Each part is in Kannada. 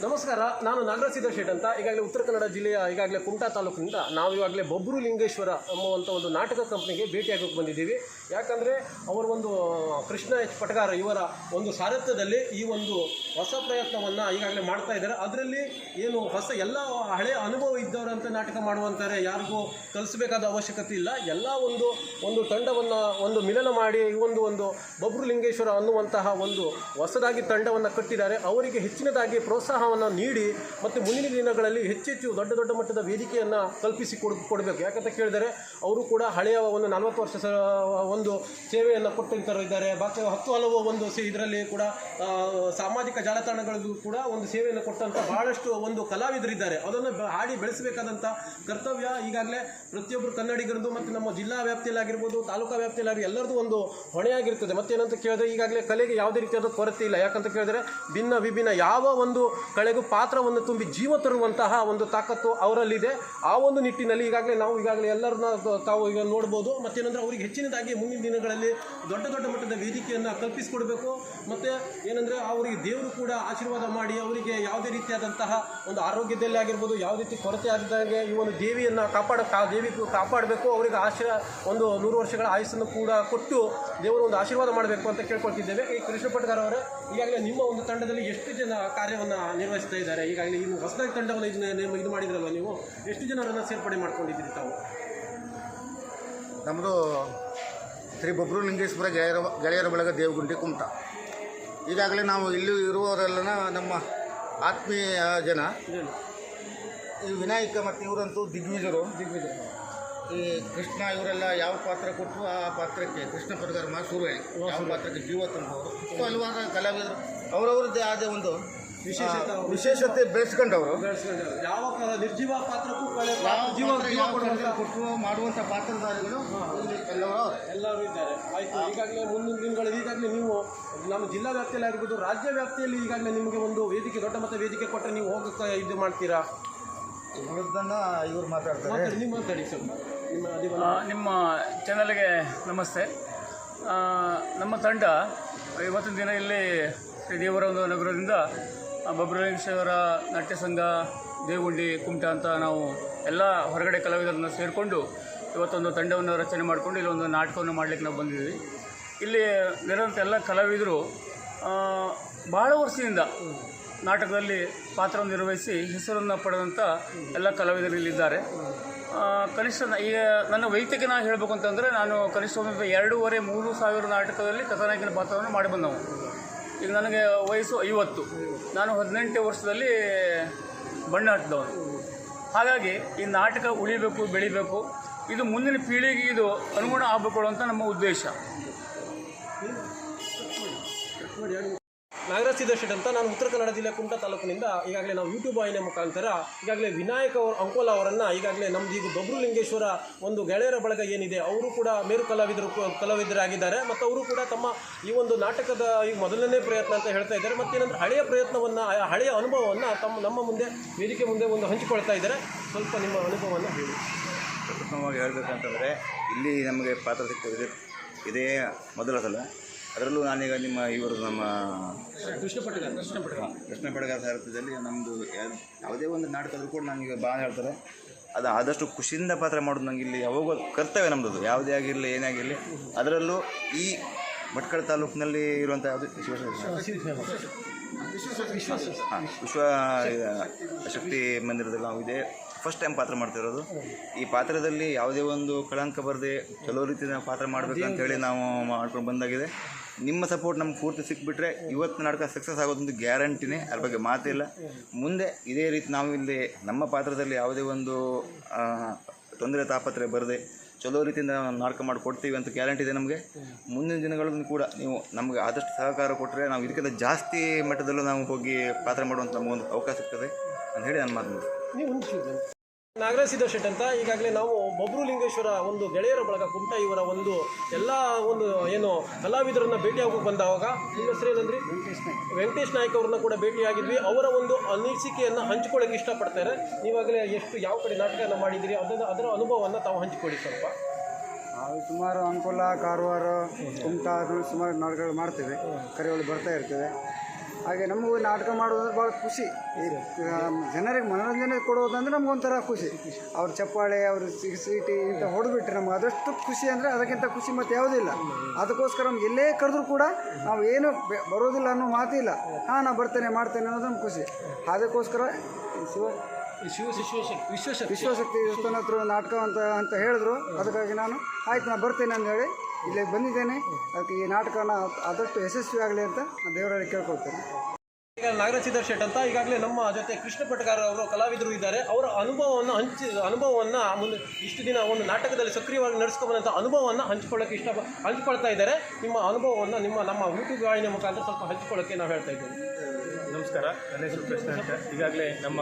ನಮಸ್ಕಾರ, ನಾನು ನಾಗರಾಜ್ ಶೇಟ್ ಅಂತ. ಈಗಾಗಲೇ ಉತ್ತರ ಕನ್ನಡ ಜಿಲ್ಲೆಯ ಈಗಾಗಲೇ ಕುಮಟಾ ತಾಲೂಕಿನಿಂದ ನಾವು ಇವಾಗಲೇ ಬೊಬ್ರು ಲಿಂಗೇಶ್ವರ ಎಂಬುವಂಥ ಒಂದು ನಾಟಕ ಕಂಪ್ನಿಗೆ ಭೇಟಿಯಾಗೋಕ್ಕೆ ಬಂದಿದ್ದೀವಿ. ಯಾಕಂದರೆ ಅವರ ಒಂದು ಕೃಷ್ಣ ಎಚ್ ಪಟಗಾರ ಇವರ ಒಂದು ಸಾರಥ್ಯದಲ್ಲಿ ಈ ಒಂದು ಹೊಸ ಪ್ರಯತ್ನವನ್ನು ಈಗಾಗಲೇ ಮಾಡ್ತಾ ಇದ್ದಾರೆ. ಅದರಲ್ಲಿ ಏನು ಹೊಸ ಎಲ್ಲ ಹಳೆಯ ಅನುಭವ ಇದ್ದವರಂತೆ ನಾಟಕ ಮಾಡುವಂತಾರೆ, ಯಾರಿಗೂ ಕಲಿಸಬೇಕಾದ ಅವಶ್ಯಕತೆ ಇಲ್ಲ. ಎಲ್ಲ ಒಂದು ತಂಡವನ್ನು ಒಂದು ಮಿಲನ ಮಾಡಿ ಈ ಒಂದು ಬೊಬ್ರು ಲಿಂಗೇಶ್ವರ ಅನ್ನುವಂತಹ ಒಂದು ಹೊಸದಾಗಿ ತಂಡವನ್ನು ಕಟ್ಟಿದ್ದಾರೆ. ಅವರಿಗೆ ಹೆಚ್ಚಿನದಾಗಿ ಪ್ರೋತ್ಸಾಹವನ್ನು ನೀಡಿ ಮತ್ತು ಮುಂದಿನ ದಿನಗಳಲ್ಲಿ ಹೆಚ್ಚೆಚ್ಚು ದೊಡ್ಡ ಮಟ್ಟದ ವೇದಿಕೆಯನ್ನು ಕಲ್ಪಿಸಿ ಕೊಡಬೇಕು. ಯಾಕಂತ ಕೇಳಿದರೆ ಅವರು ಕೂಡ ಹಳೆಯ ಒಂದು 40 ವರ್ಷ ಒಂದು ಸೇವೆಯನ್ನು ಕೊಟ್ಟಿದ್ದಾರೆ. ಬಾಕಿ 10 ಹಲವು ಒಂದು ಇದರಲ್ಲಿ ಕೂಡ ಸಾಮಾಜಿಕ ಜಾಲತಾಣಗಳಿಗೂ ಕೂಡ ಒಂದು ಸೇವೆಯನ್ನು ಕೊಟ್ಟಂಥ ಬಹಳಷ್ಟು ಒಂದು ಕಲಾವಿದರಿದ್ದಾರೆ. ಅದನ್ನು ಹಾಡಿ ಬೆಳೆಸಬೇಕಾದಂಥ ಕರ್ತವ್ಯ ಈಗಾಗಲೇ ಪ್ರತಿಯೊಬ್ಬರು ಕನ್ನಡಿಗರದು ಮತ್ತು ನಮ್ಮ ಜಿಲ್ಲಾ ವ್ಯಾಪ್ತಿಯಲ್ಲಾಗಿರ್ಬೋದು, ತಾಲೂಕಾ ವ್ಯಾಪ್ತಿಯಲ್ಲಾಗಿ ಎಲ್ಲರದು ಒಂದು ಹೊಣೆಯಾಗಿರ್ತದೆ. ಮತ್ತೇನಂತ ಕೇಳಿದ್ರೆ ಈಗಾಗಲೇ ಕಲೆಗೆ ಯಾವುದೇ ರೀತಿಯಾದ ಕೊರತೆ ಇಲ್ಲ. ಯಾಕಂತ ಕೇಳಿದರೆ ವಿಭಿನ್ನ ಯಾವ ಒಂದು ಕಳೆಗೂ ಪಾತ್ರವನ್ನು ತುಂಬಿ ಜೀವ ತರುವಂತಹ ಒಂದು ತಾಕತ್ತು ಅವರಲ್ಲಿದೆ. ಆ ಒಂದು ನಿಟ್ಟಿನಲ್ಲಿ ಈಗಾಗಲೇ ಎಲ್ಲರನ್ನ ತಾವು ಈಗ ನೋಡ್ಬೋದು. ಮತ್ತೇನಂದರೆ ಅವರಿಗೆ ಹೆಚ್ಚಿನದಾಗಿ ಮುಂದಿನ ದಿನಗಳಲ್ಲಿ ದೊಡ್ಡ ಮಟ್ಟದ ವೇದಿಕೆಯನ್ನು ಕಲ್ಪಿಸಿಕೊಡಬೇಕು. ಮತ್ತು ಏನಂದರೆ ಅವರಿಗೆ ದೇವರು ಕೂಡ ಆಶೀರ್ವಾದ ಮಾಡಿ ಅವರಿಗೆ ಯಾವುದೇ ರೀತಿಯಾದಂತಹ ಒಂದು ಆರೋಗ್ಯದಲ್ಲಿ ಆಗಿರ್ಬೋದು, ಯಾವುದೇ ರೀತಿ ಕೊರತೆ ಆಗದಂಗೆ ಈ ಒಂದು ದೇವಿಯನ್ನು ಕಾಪಾಡಬೇಕು. ಅವರಿಗೆ ಒಂದು 100 ವರ್ಷಗಳ ಆಯುಸ್ಸನ್ನು ಕೂಡ ಕೊಟ್ಟು ದೇವರು ಒಂದು ಆಶೀರ್ವಾದ ಮಾಡಬೇಕು ಅಂತ ಕೇಳ್ಕೊಳ್ತಿದ್ದೇವೆ. ಈ ಕೃಷ್ಣ ಪಟಗಾರ ಅವರೇ, ಈಗಾಗಲೇ ನಿಮ್ಮ ಒಂದು ತಂಡದಲ್ಲಿ ಎಷ್ಟು ಜನ ಕಾರ್ಯವನ್ನು ನಿರ್ವಹಿಸ್ತಾ ಇದ್ದಾರೆ? ಈಗಾಗಲೇ ನೀವು ಹೊಸದಾಗಿ ತಂಡವನ್ನು ಇದು ಮಾಡಿದ್ರಲ್ವ, ನೀವು ಎಷ್ಟು ಜನರನ್ನು ಸೇರ್ಪಡೆ ಮಾಡ್ಕೊಂಡಿದ್ದೀರಿ ತಾವು? ನಮ್ಮದು ಶ್ರೀ ಬೊಬ್ರು ಲಿಂಗೇಶ್ವರ ಗೆಳೆಯರ ಬಳಗ ದೇವಗುಂಡಿ ಕುಮಟಾ. ಈಗಾಗಲೇ ನಾವು ಇಲ್ಲಿ ಇರುವವರೆಲ್ಲ ನಮ್ಮ ಆತ್ಮೀಯ ಜನ. ಈ ವಿನಾಯಕ ಮತ್ತು ಇವರಂತೂ ದಿಗ್ವಿಜರು. ಈ ಕೃಷ್ಣ ಇವರೆಲ್ಲ ಯಾವ ಪಾತ್ರ ಕೊಟ್ಟರು ಆ ಪಾತ್ರಕ್ಕೆ ಕೃಷ್ಣ ಪಟಗಾರ ಮಾಸೂರು ಯಾವ ಪಾತ್ರಕ್ಕೆ ಜೀವ ತಂದವರು. ಹಲವಾರು ಕಲಾವಿದರು ಅವರವ್ರದ್ದೇ ಆದ ಒಂದು ವಿಶೇಷತೆ ಬೆಳೆಸ್ಕೊಂಡವರು. ಯಾವ ನಿರ್ಜೀವ ಪಾತ್ರಕ್ಕೂ ಕೊಟ್ಟರು ಮಾಡುವಂಥ ಪಾತ್ರಧಾರಿಗಳು ಎಲ್ಲರೂ ಇದ್ದಾರೆ. ಆಯಿತು, ಈಗಾಗಲೇ ಮುಂದಿನ ದಿನಗಳಲ್ಲಿ ಈಗಾಗಲೇ ನೀವು ನಮ್ಮ ಜಿಲ್ಲಾ ವ್ಯಾಪ್ತಿಯಲ್ಲಿ ಆಗಿರ್ಬೋದು, ರಾಜ್ಯ ವ್ಯಾಪ್ತಿಯಲ್ಲಿ ಈಗಾಗಲೇ ನಿಮಗೆ ಒಂದು ವೇದಿಕೆ, ದೊಡ್ಡ ಮಟ್ಟ ವೇದಿಕೆ ಕೊಟ್ಟರೆ ನೀವು ಹೋಗೋಕ್ಕೆ ಇದು ಮಾಡ್ತೀರಾ? ಇವ್ರದ್ದನ್ನು ಇವ್ರು ಮಾತಾಡ್ತಾರೆ. ನೀವು ಮಾತಾಡಿ ಸ್ವಲ್ಪ. ನಿಮ್ಮ ಚಾನಲ್ಗೆ ನಮಸ್ತೆ. ನಮ್ಮ ತಂಡ ಇವತ್ತಿನ ದಿನ ಇಲ್ಲಿ ಶ್ರೀ ದೇವರ ಒಂದು ನಗರದಿಂದ ಬೊಬ್ರು ಲಿಂಗೇಶ್ವರ ನಾಟ್ಯ ಸಂಘ ದೇವಗುಂಡಿ ಕುಮಟಾ ಅಂತ ನಾವು ಎಲ್ಲ ಹೊರಗಡೆ ಕಲಾವಿದರನ್ನು ಸೇರಿಕೊಂಡು ಇವತ್ತೊಂದು ತಂಡವನ್ನು ರಚನೆ ಮಾಡಿಕೊಂಡು ಇಲ್ಲೊಂದು ನಾಟಕವನ್ನು ಮಾಡಲಿಕ್ಕೆ ನಾವು ಬಂದಿದ್ದೀವಿ. ಇಲ್ಲಿ ನೆರೆದಂಥ ಎಲ್ಲ ಕಲಾವಿದರು ಬಹಳ ವರ್ಷದಿಂದ ನಾಟಕದಲ್ಲಿ ಪಾತ್ರವನ್ನು ನಿರ್ವಹಿಸಿ ಹೆಸರನ್ನು ಪಡೆದಂಥ ಎಲ್ಲ ಕಲಾವಿದರು ಇಲ್ಲಿದ್ದಾರೆ. ಕನಿಷ್ಠ ಈಗ ನನ್ನ ವೈಯಕ್ತಿಕ ನಾನು ಹೇಳಬೇಕು ಅಂತಂದರೆ, ನಾನು ಕನಿಷ್ಠ 2,500-3 ಸಾವಿರ ನಾಟಕದಲ್ಲಿ ಕಥಾನಾಯಕನ ಪಾತ್ರವನ್ನು ಮಾಡಿ ಬಂದವು. ಈಗ ನನಗೆ ವಯಸ್ಸು 50. ನಾನು 18 ವರ್ಷದಲ್ಲಿ ಬಣ್ಣ ಹಚ್ಚಿದವನು. ಹಾಗಾಗಿ ಈ ನಾಟಕ ಉಳಿಬೇಕು, ಬೆಳಿಬೇಕು, ಇದು ಮುಂದಿನ ಪೀಳಿಗೆಗೆ ಇದು ಅನುಗುಣ ಆಗಬೇಕು ಅಂತ ನಮ್ಮ ಉದ್ದೇಶ. ನಾಗರಾಜ್ ಶೇಟ್ ಅಂತ. ನಾನು ಉತ್ತರ ಕನ್ನಡ ಜಿಲ್ಲೆ ಕುಮಟಾ ತಾಲೂಕಿನಿಂದ ಈಗಾಗಲೇ ನಾವು ಯೂಟ್ಯೂಬ್ ವಾಹಿನಿಯ ಮುಖಾಂತರ ಈಗಾಗಲೇ ವಿನಾಯಕ ಅಂಕೋಲ ಅವರನ್ನು ಈಗಾಗಲೇ ನಮ್ಮದು ಈಗ ಬೊಬ್ರು ಲಿಂಗೇಶ್ವರ ಒಂದು ಗೆಳೆಯರ ಬಳಗ ಏನಿದೆ ಅವರು ಕೂಡ ಮೇರು ಕಲಾವಿದರಾಗಿದ್ದಾರೆ. ಮತ್ತು ಅವರು ಕೂಡ ತಮ್ಮ ಈ ಒಂದು ನಾಟಕದ ಈ ಮೊದಲನೇ ಪ್ರಯತ್ನ ಅಂತ ಹೇಳ್ತಾ ಇದ್ದಾರೆ. ಮತ್ತೇನಂದ್ರೆ ಹಳೆಯ ಪ್ರಯತ್ನವನ್ನು, ಹಳೆಯ ಅನುಭವವನ್ನು ನಮ್ಮ ಮುಂದೆ ವೇದಿಕೆ ಮುಂದೆ ಒಂದು ಹಂಚಿಕೊಳ್ತಾ ಇದ್ದಾರೆ. ಸ್ವಲ್ಪ ನಿಮ್ಮ ಅನುಭವವನ್ನು ಹೇಳಿ. ಪ್ರಥಮವಾಗಿ ಹೇಳಬೇಕಂತಂದರೆ, ಇಲ್ಲಿ ನಮಗೆ ಪಾತ್ರ ಸಿಗ್ತದೆ ಇದೇ ಮೊದಲ ಸಲ. ಅದರಲ್ಲೂ ನಾನೀಗ ನಮ್ಮ ಕೃಷ್ಣ ಪಟಗಾರ ಸಾರಥ್ಯದಲ್ಲಿ ನಮ್ಮದು ಯಾವುದೇ ಒಂದು ನಾಟಕದರೂ ಕೂಡ ನನಗೆ ಭಾಳ ಹೇಳ್ತಾರೆ. ಅದು ಆದಷ್ಟು ಖುಷಿಯಿಂದ ಪಾತ್ರ ಮಾಡೋದು ನನಗೆ ಇಲ್ಲಿ ಯಾವಾಗ ಕರ್ತವ್ಯ ನಮ್ಮದು. ಯಾವುದೇ ಆಗಿರಲಿ ಏನೇ ಆಗಿರಲಿ. ಅದರಲ್ಲೂ ಈ ಭಟ್ಕಳ ತಾಲೂಕಿನಲ್ಲಿ ಇರುವಂಥ ಯಾವುದು ವಿಶ್ವ ಶಕ್ತಿ ಮಂದಿರದಲ್ಲಿ ನಾವು ಇದೇ ಫಸ್ಟ್ ಟೈಮ್ ಪಾತ್ರ ಮಾಡ್ತಿರೋದು. ಈ ಪಾತ್ರದಲ್ಲಿ ಯಾವುದೇ ಒಂದು ಕಳಂಕ ಬರದೆ ಚಲೋ ರೀತಿಯ ಪಾತ್ರ ಮಾಡಬೇಕು ಅಂತೇಳಿ ನಾವು ಮಾಡ್ಕೊಂಡು ಬಂದಾಗಿದೆ. ನಿಮ್ಮ ಸಪೋರ್ಟ್ ನಮ್ಗೆ ಪೂರ್ತಿ ಸಿಕ್ಬಿಟ್ರೆ ಇವತ್ತು ನಾಟಕ ಸಕ್ಸಸ್ ಆಗೋದೊಂದು ಗ್ಯಾರಂಟಿನೇ, ಅದ್ರ ಬಗ್ಗೆ ಮಾತಿಲ್ಲ. ಮುಂದೆ ಇದೇ ರೀತಿ ನಾವು ಇಲ್ಲಿ ನಮ್ಮ ಪಾತ್ರದಲ್ಲಿ ಯಾವುದೇ ಒಂದು ತೊಂದರೆ ತಾಪತ್ರೆ ಬರದೆ ಚಲೋ ರೀತಿಯಿಂದ ನಾಟಕ ಮಾಡಿಕೊಡ್ತೀವಿ ಅಂತ ಗ್ಯಾರಂಟಿ ಇದೆ ನಮಗೆ. ಮುಂದಿನ ದಿನಗಳನ್ನು ಕೂಡ ನೀವು ನಮಗೆ ಆದಷ್ಟು ಸಹಕಾರ ಕೊಟ್ಟರೆ ನಾವು ಇದಕ್ಕಿಂತ ಜಾಸ್ತಿ ಮಟ್ಟದಲ್ಲೂ ನಾವು ಹೋಗಿ ಪಾತ್ರ ಮಾಡುವಂಥ ನಮಗೊಂದು ಅವಕಾಶ ಸಿಗ್ತದೆ ಅಂತ ಹೇಳಿ ನಾನು ಮಾತನಾಡ್ತೀನಿ. ನಾಗರಾಜ್ ಶೇಟ್ ಅಂತ. ಈಗಾಗಲೇ ನಾವು ಬೊಬ್ರು ಲಿಂಗೇಶ್ವರ ಒಂದು ಗೆಳೆಯರ ಬಳಗ ಕುಮಟಾ ಇವರ ಒಂದು ಎಲ್ಲ ಒಂದು ಏನು ಕಲಾವಿದರನ್ನು ಭೇಟಿಯಾಗೋಕೆ ಬಂದಾಗ ನಿಮ್ಮ ಹೆಸರು ಏನಂದ್ರಿ? ವೆಂಕಟೇಶ್ ನಾಯ್ಕ ಅವ್ರನ್ನ ಕೂಡ ಭೇಟಿಯಾಗಿದ್ವಿ. ಅವರ ಒಂದು ಅನಿಸಿಕೆಯನ್ನು ಹಂಚಿಕೊಳ್ಳೋಕೆ ಇಷ್ಟಪಡ್ತಾರೆ. ನೀವಾಗಲೇ ಯಾವ ಕಡೆ ನಾಟಕವನ್ನು ಮಾಡಿದ್ದೀರಿ ಅದರ ಅನುಭವವನ್ನು ತಾವು ಹಂಚಿಕೊಳ್ಳಿ ಸ್ವಲ್ಪ. ಸುಮಾರು ಅಂಕೋಲ, ಕಾರವಾರ, ಕುಮಟಾ ಸುಮಾರು ನಾಟಕಗಳು ಮಾಡ್ತೇವೆ. ಕರೆಗಳು ಬರ್ತಾ ಇರ್ತೇವೆ. ಹಾಗೆ ನಮಗೂ ನಾಟಕ ಮಾಡೋದಂದ್ರೆ ಭಾಳ ಖುಷಿ. ಈ ಜನರಿಗೆ ಮನೋರಂಜನೆ ಕೊಡೋದಂದ್ರೆ ನಮಗೊಂಥರ ಖುಷಿ. ಅವ್ರ ಚಪ್ಪಾಳೆ, ಅವ್ರ ಸೀಟಿ ಇಂಥ ಹೊಡೆದ್ಬಿಟ್ರೆ ನಮ್ಗೆ ಅದಷ್ಟು ಖುಷಿ ಅಂದರೆ ಅದಕ್ಕಿಂತ ಖುಷಿ ಮತ್ತು ಯಾವುದೂ ಇಲ್ಲ. ಅದಕ್ಕೋಸ್ಕರ ನಮ್ಗೆ ಎಲ್ಲೇ ಕರೆದ್ರೂ ಕೂಡ ನಾವು ಏನು ಬರೋದಿಲ್ಲ ಅನ್ನೋ ಮಾತಿಲ್ಲ. ಹಾಂ ನಾನು ಬರ್ತೇನೆ ಮಾಡ್ತೇನೆ ಅನ್ನೋದು ನಮ್ಗೆ ಖುಷಿ. ಅದಕ್ಕೋಸ್ಕರ ವಿಶ್ವಶಕ್ತಿ ದೇವಸ್ಥಾನ ಹತ್ರ ನಾಟಕ ಅಂತ ಹೇಳಿದ್ರು. ಅದಕ್ಕಾಗಿ ನಾನು ಆಯ್ತು ನಾನು ಬರ್ತೇನೆ ಅಂತ ಹೇಳಿ ಇಲ್ಲಿಗೆ ಬಂದಿದ್ದೇನೆ. ಅದಕ್ಕೆ ಈ ನಾಟಕನ ಆದಷ್ಟು ಯಶಸ್ವಿ ಆಗಲಿ ಅಂತ ದೇವರಲ್ಲಿ ಕೇಳ್ಕೊಳ್ತೇನೆ. ಈಗ ನಾಗರಾಜ್ ಶೆಟ್ ಅಂತ ಈಗಾಗಲೇ ನಮ್ಮ ಜೊತೆ ಕೃಷ್ಣ ಪಟಗಾರ ಅವರು ಕಲಾವಿದರು ಇದ್ದಾರೆ. ಅವರ ಅನುಭವವನ್ನು ಮುಂದೆ ಇಷ್ಟು ದಿನ ಒಂದು ನಾಟಕದಲ್ಲಿ ಸಕ್ರಿಯವಾಗಿ ನಡೆಸ್ಕೊಂಬಂಥ ಅನುಭವವನ್ನು ಹಂಚ್ಕೊಳ್ತಾ ಇದ್ದಾರೆ. ನಿಮ್ಮ ಅನುಭವವನ್ನು ನಮ್ಮ ಯೂಟ್ಯೂಬ್ ವಾಹಿನಿಯ ಮುಖಾಂತರ ಸ್ವಲ್ಪ ಹಂಚ್ಕೊಳ್ಳೋಕ್ಕೆ ನಾವು ಹೇಳ್ತಾ ಇದ್ದೇವೆ. ನಮಸ್ಕಾರ, ನನ್ನ ಹೆಸರು ಕೃಷ್ಣ ಅಂತ. ಈಗಾಗಲೇ ನಮ್ಮ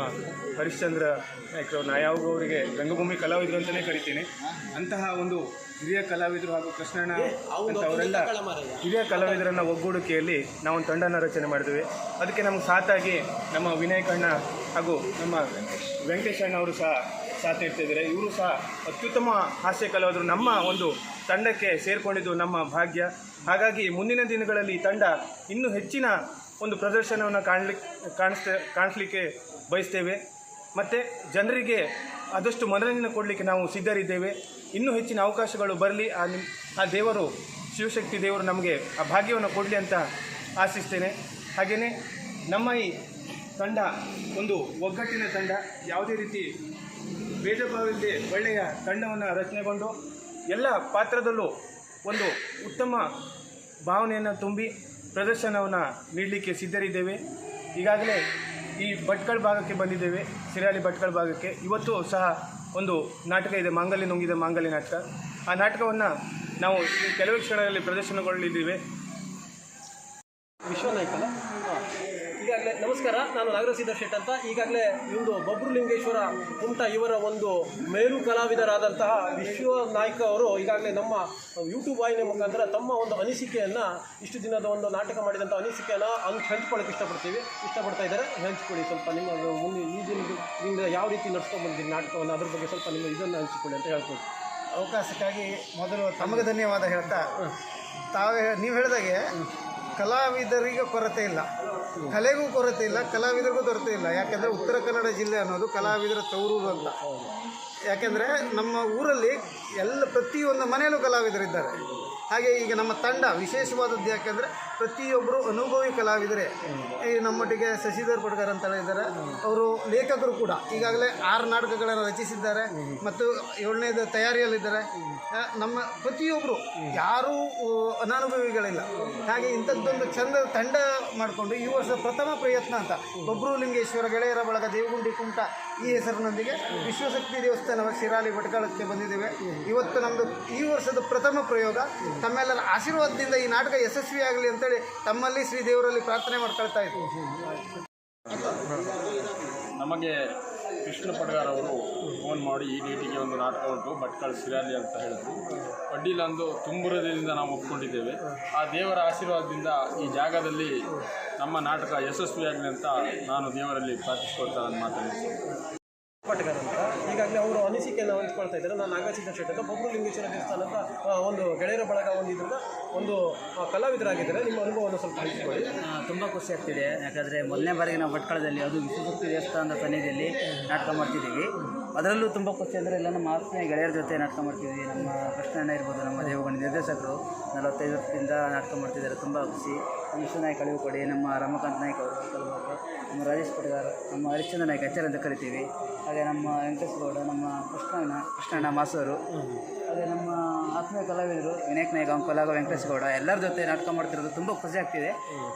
ಹರಿಶ್ಚಂದ್ರ ನಾಯ್ಕರು ನಾಯಾವಾಗ ಅವರಿಗೆ ರಂಗಭೂಮಿ ಕಲಾವಿದರು ಅಂತಲೇ ಕರಿತೀನಿ. ಅಂತಹ ಒಂದು ಹಿರಿಯ ಕಲಾವಿದರು ಹಾಗೂ ಕೃಷ್ಣಣ್ಣ ಅಂತ ಅವರೆಲ್ಲ ಹಿರಿಯ ಕಲಾವಿದರನ್ನು ಒಗ್ಗೂಡಿಕೆಯಲ್ಲಿ ನಾವೊಂದು ತಂಡನ ರಚನೆ ಮಾಡಿದ್ವಿ. ಅದಕ್ಕೆ ನಮ್ಗೆ ಸಾಥಾಗಿ ನಮ್ಮ ವಿನಾಯಕ್ ಅಣ್ಣ ಹಾಗೂ ನಮ್ಮ ವೆಂಕಟೇಶ್ ಅಣ್ಣ ಅವರು ಸಹ ಸಾಥ್ ನೀಡ್ತಿದ್ದಾರೆ. ಇವರು ಸಹ ಅತ್ಯುತ್ತಮ ಹಾಸ್ಯ ಕಲಾವಿದರು ನಮ್ಮ ಒಂದು ತಂಡಕ್ಕೆ ಸೇರಿಕೊಂಡಿದ್ದು ನಮ್ಮ ಭಾಗ್ಯ. ಹಾಗಾಗಿ ಮುಂದಿನ ದಿನಗಳಲ್ಲಿ ಈ ತಂಡ ಇನ್ನೂ ಹೆಚ್ಚಿನ ಒಂದು ಪ್ರದರ್ಶನವನ್ನು ಕಾಣಿಸ್ಲಿಕ್ಕೆ ಬಯಸ್ತೇವೆ. ಮತ್ತು ಜನರಿಗೆ ಆದಷ್ಟು ಮನರಂಜನೆ ಕೊಡಲಿಕ್ಕೆ ನಾವು ಸಿದ್ಧರಿದ್ದೇವೆ. ಇನ್ನೂ ಹೆಚ್ಚಿನ ಅವಕಾಶಗಳು ಬರಲಿ. ಆ ದೇವರು, ಶಿವಶಕ್ತಿ ದೇವರು ನಮಗೆ ಆ ಭಾಗ್ಯವನ್ನು ಕೊಡಲಿ ಅಂತ ಆಶಿಸ್ತೇನೆ. ಹಾಗೆಯೇ ನಮ್ಮ ಈ ತಂಡ ಒಂದು ಒಗ್ಗಟ್ಟಿನ ತಂಡ, ಯಾವುದೇ ರೀತಿ ಭೇದ ಭಾವವಿಲ್ಲದೆ ಒಳ್ಳೆಯ ತಂಡವನ್ನು ರಚನೆಗೊಂಡು ಎಲ್ಲ ಪಾತ್ರದಲ್ಲೂ ಒಂದು ಉತ್ತಮ ಭಾವನೆಯನ್ನು ತುಂಬಿ ಪ್ರದರ್ಶನವನ್ನು ನೀಡಲಿಕ್ಕೆ ಸಿದ್ಧರಿದ್ದೇವೆ. ಈಗಾಗಲೇ ಈ ಭಟ್ಕಳ ಭಾಗಕ್ಕೆ ಬಂದಿದ್ದೇವೆ, ಸಿರಾಲಿ ಭಟ್ಕಳ ಭಾಗಕ್ಕೆ. ಇವತ್ತು ಸಹ ಒಂದು ನಾಟಕ ಇದೆ, ಮಾಂಗಲ್ಯ ನುಂಗಿದ ಮಾಂಗಲ್ಯ ನಾಟಕ. ಆ ನಾಟಕವನ್ನು ನಾವು ಕೆಲವೇ ಕ್ಷಣಗಳಲ್ಲಿ ಪ್ರದರ್ಶನಗೊಳ್ಳಲಿದ್ದೇವೆ. ವಿಶ್ವನಾಯ್ಕಲ್ಲ, ಈಗಾಗಲೇ ನಮಸ್ಕಾರ, ನಾನು ನಾಗರಾಜ್ ಶೆಟ್ ಅಂತ. ಈಗಾಗಲೇ ಇವರು ಬಬ್ರುಲಿಂಗೇಶ್ವರ ಕುಮಟಾ ಇವರ ಒಂದು ಮೇರು ಕಲಾವಿದರಾದಂತಹ ವಿಶ್ವನಾಯ್ಕ ಅವರು ಈಗಾಗಲೇ ನಮ್ಮ ಯೂಟ್ಯೂಬ್ ವಾಹಿನಿಯ ಮುಖಾಂತರ ತಮ್ಮ ಒಂದು ಅನಿಸಿಕೆಯನ್ನು, ಇಷ್ಟು ದಿನದ ಒಂದು ನಾಟಕ ಮಾಡಿದಂಥ ಅನಿಸಿಕೆಯನ್ನು ಹಂಚ್ಕೊಳ್ಳೋಕೆ ಇಷ್ಟಪಡ್ತಾ ಇದ್ದಾರೆ. ಹಂಚ್ಕೊಳ್ಳಿ ಸ್ವಲ್ಪ ನಿಮ್ಮ ಮುಂದೆ ಈ ದಿನದಿಂದ ಯಾವ ರೀತಿ ನಡ್ಸ್ಕೊಂಡು ಬಂದಿದ್ದೀರಿ ನಾಟಕವನ್ನು, ಅದ್ರ ಬಗ್ಗೆ ಸ್ವಲ್ಪ ನಿಮ್ಮ ಇದನ್ನು ಹಂಚಿಕೊಳ್ಳಿ ಅಂತ ಹೇಳ್ಬೋದು. ಅವಕಾಶಕ್ಕಾಗಿ ಮೊದಲು ತಮಗೆ ಧನ್ಯವಾದ ಹೇಳ್ತಾ, ನೀವು ಹೇಳಿದಾಗೆ ಕಲಾವಿದರಿಗೆ ಕೊರತೆ ಇಲ್ಲ, ಕಲೆಗೂ ಕೊರತೆ ಇಲ್ಲ, ಕಲಾವಿದರಿಗೂ ಕೊರತೆ ಇಲ್ಲ. ಯಾಕೆಂದರೆ ಉತ್ತರ ಕನ್ನಡ ಜಿಲ್ಲೆ ಅನ್ನೋದು ಕಲಾವಿದರ ತವರೂರು ಅಂತ. ಯಾಕೆಂದರೆ ನಮ್ಮ ಊರಲ್ಲಿ ಪ್ರತಿಯೊಂದು ಮನೆಯಲ್ಲೂ ಕಲಾವಿದರಿದ್ದಾರೆ. ಹಾಗೆ ಈಗ ನಮ್ಮ ತಂಡ ವಿಶೇಷವಾದದ್ದು ಯಾಕೆಂದರೆ ಪ್ರತಿಯೊಬ್ಬರು ಅನುಭವಿ ಕಲಾವಿದರೇ. ಈ ನಮ್ಮೊಟ್ಟಿಗೆ ಶಶಿಧರ್ ಪಡ್ಕರ್ ಅಂತ ಇದ್ದಾರೆ, ಅವರು ಲೇಖಕರು ಕೂಡ. ಈಗಾಗಲೇ 6 ನಾಟಕಗಳನ್ನು ರಚಿಸಿದ್ದಾರೆ ಮತ್ತು 7ನೇದು ತಯಾರಿಯಲ್ಲಿದ್ದಾರೆ. ನಮ್ಮ ಪ್ರತಿಯೊಬ್ಬರು ಯಾರೂ ಅನನುಭವಿಗಳಿಲ್ಲ. ಹಾಗೆ ಇಂಥದ್ದೊಂದು ಚಂದ ತಂಡ ಮಾಡಿಕೊಂಡು ಈ ವರ್ಷ ಪ್ರಥಮ ಪ್ರಯತ್ನ ಅಂತ ಬಬ್ರುಲಿಂಗೇಶ್ವರ ಗೆಳೆಯರ ಬಳಗ ದೇವಗುಂಡಿ ಕುಮಟಾ ಈ ಹೆಸರಿನೊಂದಿಗೆ ವಿಶ್ವಶಕ್ತಿ ದೇವಸ್ಥಾನ ಶಿರಾಲಿ ಭಟ್ಕಳಕ್ಕೆ ಬಂದಿದ್ದೇವೆ. ಇವತ್ತು ನಮ್ಮದು ಈ ವರ್ಷದ ಪ್ರಥಮ ಪ್ರಯೋಗ. ತಮ್ಮೆಲ್ಲರ ಆಶೀರ್ವಾದದಿಂದ ಈ ನಾಟಕ ಯಶಸ್ವಿಯಾಗಲಿ ಅಂತೇಳಿ ತಮ್ಮಲ್ಲಿ ಶ್ರೀ ದೇವರಲ್ಲಿ ಪ್ರಾರ್ಥನೆ ಮಾಡ್ಕೊಳ್ತಾ ಇದ್ದೀವಿ. ನಮಗೆ ಕೃಷ್ಣ ಪಟಗಾರ್ ಅವರು ಫೋನ್ ಮಾಡಿ ಈ ಡೇಟಿಗೆ ಒಂದು ನಾಟಕ ಉಂಟು ಭಟ್ಕಳ ಶಿರಾಲಿ ಅಂತ ಹೇಳಿದ್ರು. ಅಡ್ಡಿಲ್ಲ ಅಂದು ತುಂಬುರದಿಂದ ನಾವು ಒಪ್ಕೊಂಡಿದ್ದೇವೆ. ಆ ದೇವರ ಆಶೀರ್ವಾದದಿಂದ ಈ ಜಾಗದಲ್ಲಿ ನಮ್ಮ ನಾಟಕ ಯಶಸ್ವಿಯಾಗಲಿ ಅಂತ ನಾನು ದೇವರಲ್ಲಿ ಪ್ರಾರ್ಥಿಸ್ಕೊಳ್ತಾ ನನ್ನ ಮಾತನ್ನು ಪಟಗಾರ ಅಂತ. ಈಗಾಗಲೇ ಅವರು ಅನಿಸಿಕೆಯನ್ನು ಹಂಚ್ಕೊಳ್ತಾ ಇದ್ದಾರೆ. ನಾನು ನಾಗರಾಜ್ ಶೆಟ್ ಅಂತ ಬಬ್ರುಲಿಂಗೇಶ್ವರ ದೇವಸ್ಥಾನ ಅಂತ ಒಂದು ಗೆಳೆಯರ ಬಳಗ ಹೊಂದಿದ್ರಿಂದ ಒಂದು ಕಲಾವಿದರಾಗಿದ್ದಾರೆ. ನಿಮ್ಮ ಅನುಭವವನ್ನು ಸ್ವಲ್ಪ ಹಂಚಿಕೊಳ್ಳಿ. ತುಂಬ ಖುಷಿ ಆಗ್ತಿದೆ. ಯಾಕಂದರೆ ಮೊದಲನೇ ಬಾರಿಗೆ ನಾವು ಭಟ್ಕಳದಲ್ಲಿ, ಅದು ವಿಶ್ವಶಕ್ತಿ ದೇವಸ್ಥಾನದ ಸನ್ನಿಧಿಯಲ್ಲಿ ನಾಟಕ ಮಾಡ್ತಿದ್ದೀವಿ. ಅದರಲ್ಲೂ ತುಂಬ ಖುಷಿ ಅಂದರೆ ಎಲ್ಲ ನಮ್ಮ ಆತ್ಮೀಯ ಗೆಳೆಯರ ಜೊತೆ ನಾಟಕ ಮಾಡ್ತಿದ್ವಿ. ನಮ್ಮ ಕೃಷ್ಣಣ್ಣ ಇರ್ಬೋದು, ನಮ್ಮ ದೇವಗುಂಡಿ ನಿರ್ದೇಶಕರು 45 ವರ್ಷದಿಂದ ನಾಟಕ ಮಾಡ್ತಿದ್ದಾರೆ. ತುಂಬ ಖುಷಿ. ವಿಶ್ವನಾಯ್ಕ ಕಳಿವುಕೊಡಿ, ನಮ್ಮ ರಮಕಾಂತ್ ನಾಯ್ಕ ಅವರು, ನಮ್ಮ ರಾಜೇಶ್ ಪಟಗಾರ್, ನಮ್ಮ ಹರಿಶ್ಚಂದ್ರ ನಾಯ್ಕ ಎಚ್ಚರ ಅಂತ ಕರಿತೀವಿ. ಹಾಗೆ ನಮ್ಮ ವೆಂಕಟೇಶ್ ಗೌಡ, ನಮ್ಮ ಕೃಷ್ಣಣ್ಣ ಮಾಸೂರು, ಹಾಗೆ ನಮ್ಮ ಆತ್ಮೀಯ ಕಲಾವಿದರು ವಿನಾಯಕ್ ನಾಯ್ಕ, ಅಂಕೋಲಾಗ ವೆಂಕಟೇಶ್ ಗೌಡ, ಎಲ್ಲರ ಜೊತೆ ನಾಟಕ ಮಾಡ್ತಿರೋದು ತುಂಬ ಖುಷಿ ಆಗ್ತಿದೆ.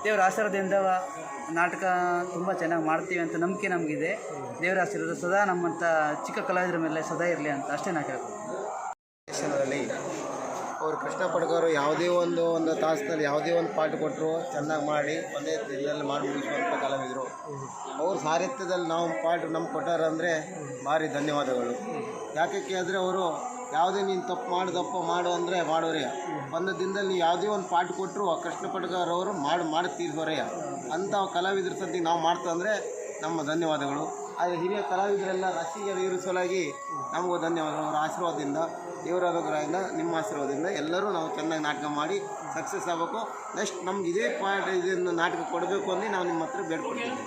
ದೇವರ ಆಶೀರ್ವಾದದಿಂದ ನಾಟಕ ತುಂಬ ಚೆನ್ನಾಗಿ ಮಾಡ್ತೀವಿ ಅಂತ ನಂಬಿಕೆ ನಮಗಿದೆ. ದೇವರ ಆಶೀರ್ವಾದ ಸದಾ ನಮ್ಮಂಥ ಚಿಕ್ಕ ಕಲಾವಿದರ ಮೇಲೆ ಸದಾ ಇರಲಿ ಅಂತ ಅಷ್ಟೇ ನಾ ಕೇಳ್ತೀನಿ. ಅವರು ಕೃಷ್ಣ ಪಡ್ಕರು ಯಾವುದೇ ಒಂದು ತಾಸಿನಲ್ಲಿ ಯಾವುದೇ ಒಂದು ಪಾಠ ಕೊಟ್ಟರು ಚೆನ್ನಾಗಿ ಮಾಡಿ ಒಂದೇ ದಿನದಲ್ಲಿ ಮಾಡಿ ಮುಗಿಸುವಂಥ ಕಲಾವಿದರು. ಅವ್ರ ಸಾಹಿತ್ಯದಲ್ಲಿ ನಾವು ಪಾಠ ನಮ್ಗೆ ಕೊಟ್ಟಾರಂದರೆ ಭಾರಿ ಧನ್ಯವಾದಗಳು. ಯಾಕೆ ಕೇಳಿದ್ರೆ ಅವರು ಯಾವುದೇ ನೀನು ತಪ್ಪು ಮಾಡು ಅಂದರೆ ಮಾಡೋರೆಯ. ಒಂದು ದಿನದಲ್ಲಿ ನೀವು ಯಾವುದೇ ಒಂದು ಪಾಠ ಕೊಟ್ಟರು ಆ ಕೃಷ್ಣ ಪಡ್ಕರ್ ಅವರು ಮಾಡಿ ತೀರ್ಸೋರೆಯ. ಅಂಥ ಕಲಾವಿದ್ರ ಸದ್ಯ ನಾವು ಮಾಡ್ತಂದರೆ ನಮ್ಮ ಧನ್ಯವಾದಗಳು. ಆದರೆ ಹಿರಿಯ ಕಲಾವಿದರೆಲ್ಲ ರಸಿಗೆ ಇರಿಸಲಾಗಿ ನಮಗೂ ಧನ್ಯವಾದಗಳು. ಅವರ ಆಶೀರ್ವಾದದಿಂದ ದೇವರ ಅನುಗ್ರಹದಿಂದ ನಿಮ್ಮ ಆಶೀರ್ವಾದದಿಂದ ಎಲ್ಲರೂ ನಾವು ಚೆನ್ನಾಗಿ ನಾಟಕ ಮಾಡಿ ಸಕ್ಸಸ್ ಆಗಬೇಕು. ನೆಕ್ಸ್ಟ್ ನಮ್ಗೆ ಇದೇ ಪಾಯಿಂಟ್ ಇದನ್ನು ನಾಟಕ ಕೊಡಬೇಕು ಅಂದರೆ ನಾವು ನಿಮ್ಮ ಹತ್ರ ಬೇಡ್ಕೊಳ್ತೀವಿ.